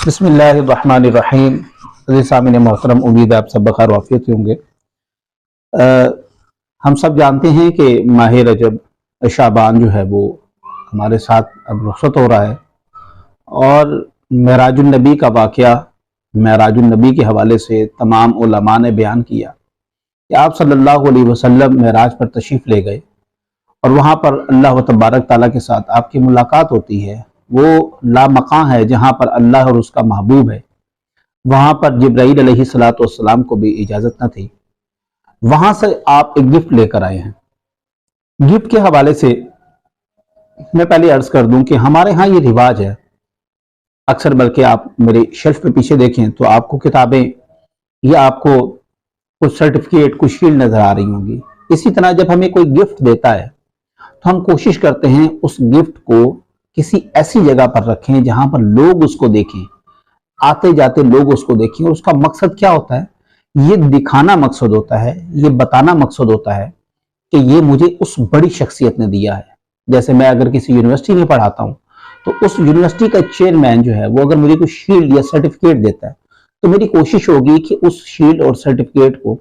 بسم اللہ الرحمن الرحیم۔ عزیز سامعین محترم، امید ہے آپ سب بخیر وعافیت ہوں گے۔ ہم سب جانتے ہیں کہ ماہ رجب شعبان جو ہے وہ ہمارے ساتھ اب رخصت ہو رہا ہے، اور معراج النبی کا واقعہ، معراج النبی کے حوالے سے تمام علماء نے بیان کیا کہ آپ صلی اللہ علیہ وسلم معراج پر تشریف لے گئے، اور وہاں پر اللہ تبارک تعالیٰ کے ساتھ آپ کی ملاقات ہوتی ہے۔ وہ لامقام ہے جہاں پر اللہ اور اس کا محبوب ہے۔ وہاں پر جبرائیل علیہ السلام کو بھی اجازت نہ تھی۔ وہاں سے آپ ایک گفٹ لے کر آئے ہیں۔ گفٹ کے حوالے سے میں پہلے عرض کر دوں کہ ہمارے ہاں یہ رواج ہے اکثر، بلکہ آپ میرے شیلف پہ پیچھے دیکھیں تو آپ کو کتابیں یا آپ کو کچھ سرٹیفکیٹ، کچھ شیلڈ نظر آ رہی ہوں گی۔ اسی طرح جب ہمیں کوئی گفٹ دیتا ہے تو ہم کوشش کرتے ہیں اس گفٹ کو کسی ایسی جگہ پر رکھیں جہاں پر لوگ اس کو دیکھیں، آتے جاتے لوگ اس کو دیکھیں۔ اور اس کا مقصد کیا ہوتا ہے؟ یہ دکھانا مقصد ہوتا ہے، یہ بتانا مقصد ہوتا ہے کہ یہ مجھے اس بڑی شخصیت نے دیا ہے۔ جیسے میں اگر کسی یونیورسٹی میں پڑھاتا ہوں تو اس یونیورسٹی کا چیئرمین جو ہے وہ اگر مجھے کوئی شیلڈ یا سرٹیفکیٹ دیتا ہے تو میری کوشش ہوگی کہ اس شیلڈ اور سرٹیفکیٹ کو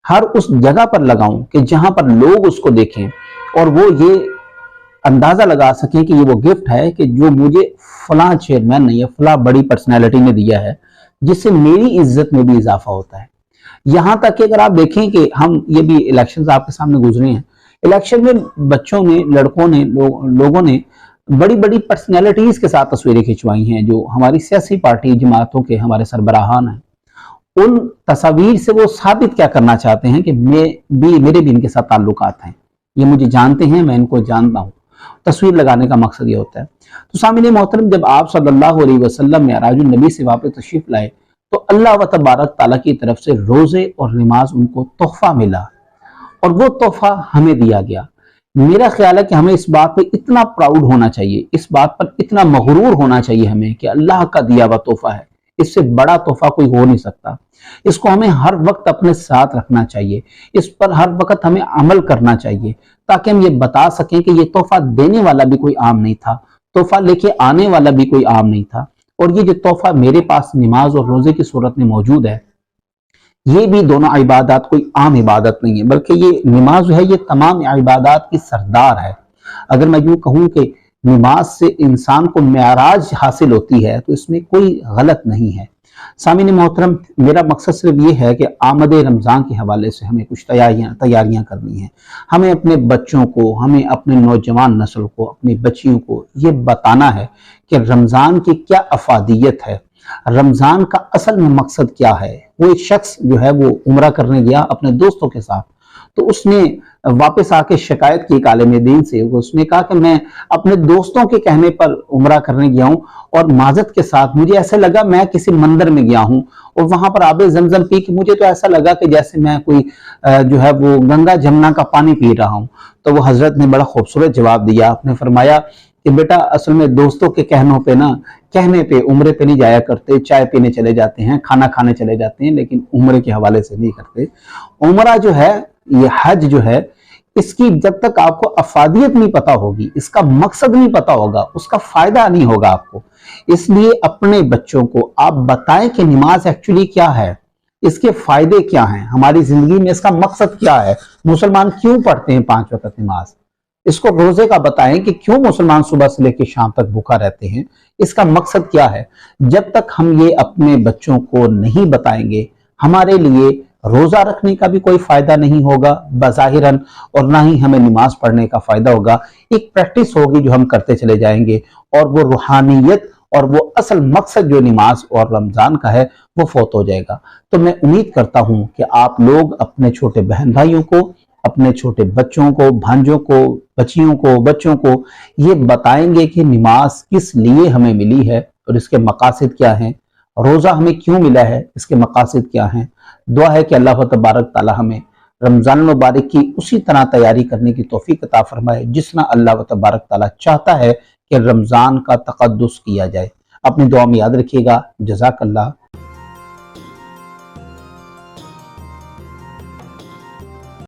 ہر اس جگہ پر لگاؤں کہ جہاں پر لوگ اس کو دیکھیں اور وہ یہ اندازہ لگا سکیں کہ یہ وہ گفٹ ہے کہ جو مجھے فلاں چیئرمین نے یا فلاں بڑی پرسنالٹی نے دیا ہے، جس سے میری عزت میں بھی اضافہ ہوتا ہے۔ یہاں تک کہ اگر آپ دیکھیں کہ ہم یہ بھی الیکشنز آپ کے سامنے گزرے ہیں، الیکشن میں بچوں نے، لڑکوں نے، لوگوں نے بڑی بڑی پرسنالٹیز کے ساتھ تصویریں کھنچوائی ہیں جو ہماری سیاسی پارٹی جماعتوں کے ہمارے سربراہان ہیں۔ ان تصاویر سے وہ ثابت کیا کرنا چاہتے ہیں کہ میرے بھی ان کے ساتھ تعلقات ہیں، یہ مجھے جانتے ہیں، میں ان کو جانتا ہوں۔ تصویر لگانے کا مقصد یہ ہوتا ہے۔ تو سامعین محترم، جب آپ صلی اللہ علیہ وسلم معراج النبی سے واپس تشریف لائے تو اللہ و تبارک تعالیٰ کی طرف سے روزے اور نماز ان کو تحفہ ملا، اور وہ تحفہ ہمیں دیا گیا۔ میرا خیال ہے کہ ہمیں اس بات پہ اتنا پراؤڈ ہونا چاہیے، اس بات پر اتنا مغرور ہونا چاہیے ہمیں کہ اللہ کا دیا ہوا تحفہ ہے، اس سے بڑا تحفہ کوئی ہو نہیں سکتا۔ اس کو ہمیں ہر وقت اپنے ساتھ رکھنا چاہیے، اس پر ہر وقت ہمیں عمل کرنا چاہیے، تاکہ ہم یہ بتا سکیں کہ یہ تحفہ دینے والا بھی کوئی عام نہیں تھا، تحفہ لے کے آنے والا بھی کوئی عام نہیں تھا۔ اور یہ جو تحفہ میرے پاس نماز اور روزے کی صورت میں موجود ہے، یہ بھی دونوں عبادات کوئی عام عبادت نہیں ہے، بلکہ یہ نماز جو ہے یہ تمام عبادات کی سردار ہے۔ اگر میں یوں کہوں کہ نماز سے انسان کو معراج حاصل ہوتی ہے تو اس میں کوئی غلط نہیں ہے۔ سامعین محترم، میرا مقصد صرف یہ ہے کہ آمد رمضان کے حوالے سے ہمیں کچھ تیاریاں کرنی ہیں۔ ہمیں اپنے بچوں کو، ہمیں اپنے نوجوان نسل کو، اپنی بچیوں کو یہ بتانا ہے کہ رمضان کی کیا افادیت ہے، رمضان کا اصل میں مقصد کیا ہے۔ وہ ایک شخص جو ہے وہ عمرہ کرنے گیا اپنے دوستوں کے ساتھ، تو اس نے واپس آ کے شکایت کی ایک عالم دین سے۔ اس نے کہا کہ میں اپنے دوستوں کے کہنے پر عمرہ کرنے گیا ہوں، اور معذرت کے ساتھ مجھے ایسا لگا میں کسی مندر میں گیا ہوں، اور وہاں پر آب زمزم پی کے مجھے تو ایسا لگا کہ جیسے میں کوئی جو ہے وہ گنگا جمنا کا پانی پی رہا ہوں۔ تو وہ حضرت نے بڑا خوبصورت جواب دیا، آپ نے فرمایا کہ بیٹا اصل میں دوستوں کے کہنے پہ عمرے پہ نہیں جایا کرتے، چائے پینے چلے جاتے ہیں، کھانا کھانے چلے جاتے ہیں، لیکن عمرے کے حوالے سے نہیں کرتے۔ عمرہ جو ہے، یہ حج جو ہے، اس کی جب تک آپ کو افادیت نہیں پتا ہوگی، اس کا مقصد نہیں پتا ہوگا، اس کا فائدہ نہیں ہوگا آپ کو۔ اس لیے اپنے بچوں کو آپ بتائیں کہ نماز ایکچولی کیا ہے، اس کے فائدے کیا ہیں، ہماری زندگی میں اس کا مقصد کیا ہے، مسلمان کیوں پڑھتے ہیں 5 وقت نماز۔ اس کو روزے کا بتائیں کہ کیوں مسلمان صبح سے لے کے شام تک بھوکا رہتے ہیں، اس کا مقصد کیا ہے۔ جب تک ہم یہ اپنے بچوں کو نہیں بتائیں گے، ہمارے لیے روزہ رکھنے کا بھی کوئی فائدہ نہیں ہوگا بظاہراً، اور نہ ہی ہمیں نماز پڑھنے کا فائدہ ہوگا۔ ایک پریکٹس ہوگی جو ہم کرتے چلے جائیں گے، اور وہ روحانیت اور وہ اصل مقصد جو نماز اور رمضان کا ہے وہ فوت ہو جائے گا۔ تو میں امید کرتا ہوں کہ آپ لوگ اپنے چھوٹے بہن بھائیوں کو، اپنے چھوٹے بچوں کو، بھانجوں کو، بچوں کو یہ بتائیں گے کہ نماز کس لیے ہمیں ملی ہے اور اس کے مقاصد کیا ہیں، روزہ ہمیں کیوں ملا ہے، اس کے مقاصد کیا ہیں۔ دعا ہے کہ اللہ تبارک تعالی ہمیں رمضان المبارک کی اسی طرح تیاری کرنے کی توفیق عطا فرمائے جس طرح اللہ تبارک تعالی چاہتا ہے کہ رمضان کا تقدس کیا جائے۔ اپنی دعا میں یاد رکھیے گا۔ جزاک اللہ۔